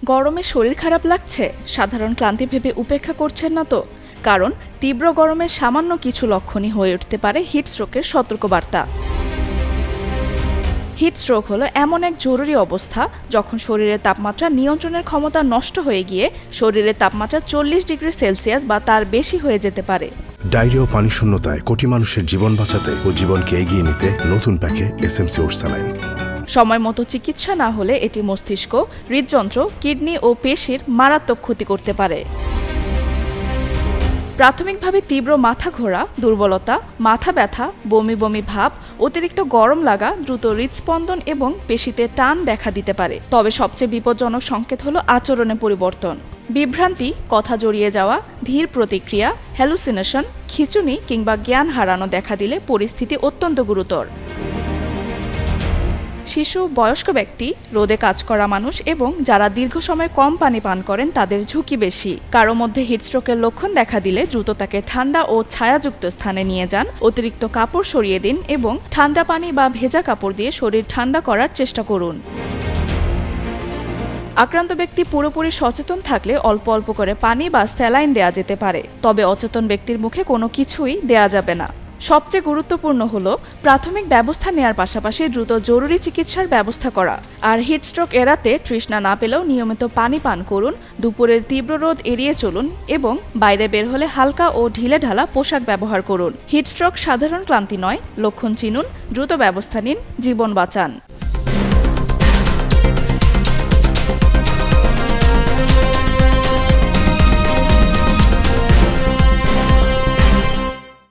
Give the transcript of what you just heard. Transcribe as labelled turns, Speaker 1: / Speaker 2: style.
Speaker 1: গরমে শরীর খারাপ লাগছে, সাধারণ ক্লান্তি ভেবে উপেক্ষা করছেন না তো? কারণ তীব্র গরমের সামান্য কিছু লক্ষণই হয়ে উঠতে পারে হিটস্ট্রোকের সতর্কবার্তা। হিটস্ট্রোক হলো এমন এক জরুরি অবস্থা যখন শরীরের তাপমাত্রা নিয়ন্ত্রণের ক্ষমতা নষ্ট হয়ে গিয়ে শরীরের তাপমাত্রা 40 ডিগ্রি সেলসিয়াস বা তার বেশি হয়ে যেতে পারে।
Speaker 2: ডায়রিয়া ও পানিশূন্যতায় কোটি মানুষের জীবন বাঁচাতে ও জীবনকে এগিয়ে নিতে নতুন প্যাকে এসএমসি ওরসালাইন।
Speaker 1: সময় মতো চিকিৎসা না হলে এটি মস্তিষ্ক, হৃদযন্ত্র, কিডনি ও পেশির মারাত্মক ক্ষতি করতে পারে। প্রাথমিকভাবে তীব্র মাথা ঘোরা, দুর্বলতা, মাথা ব্যথা, বমি বমি ভাব, অতিরিক্ত গরম লাগা, দ্রুত হৃদস্পন্দন এবং পেশিতে টান দেখা দিতে পারে। তবে সবচেয়ে বিপজ্জনক সংকেত হলো আচরণে পরিবর্তন। বিভ্রান্তি, কথা জড়িয়ে যাওয়া, ধীর প্রতিক্রিয়া, হ্যালুসিনেশন, খিঁচুনি কিংবা জ্ঞান হারানো দেখা দিলে পরিস্থিতি অত্যন্ত গুরুতর। শিশু, বয়স্ক ব্যক্তি, রোদে কাজ করা মানুষ এবং যারা দীর্ঘ সময় কম পানি পান করেন তাদের ঝুঁকি বেশি। কারো মধ্যে হিটস্ট্রোকের লক্ষণ দেখা দিলে দ্রুত তাকে ঠান্ডা ও ছায়াযুক্ত স্থানে নিয়ে যান, অতিরিক্ত কাপড় সরিয়ে দিন এবং ঠান্ডা পানি বা ভেজা কাপড় দিয়ে শরীর ঠান্ডা করার চেষ্টা করুন। আক্রান্ত ব্যক্তি পুরোপুরি সচেতন থাকলে অল্প অল্প করে পানি বা স্যালাইন দেয়া যেতে পারে, তবে অচেতন ব্যক্তির মুখে কোনো কিছুই দেয়া যাবে না। সবচেয়ে গুরুত্বপূর্ণ হলো প্রাথমিক ব্যবস্থা নেয়ার পাশাপাশি দ্রুত জরুরি চিকিৎসার ব্যবস্থা করা। আর হিটস্ট্রোক এড়াতে তৃষ্ণা না পেলেও নিয়মিত পানি পান করুন, দুপুরের তীব্র রোদ এড়িয়ে চলুন এবং বাইরে বের হলে হালকা ও ঢিলেঢালা পোশাক ব্যবহার করুন। হিটস্ট্রোক সাধারণ ক্লান্তি নয়, লক্ষণ চিনুন, দ্রুত ব্যবস্থা নিন, জীবন বাঁচান।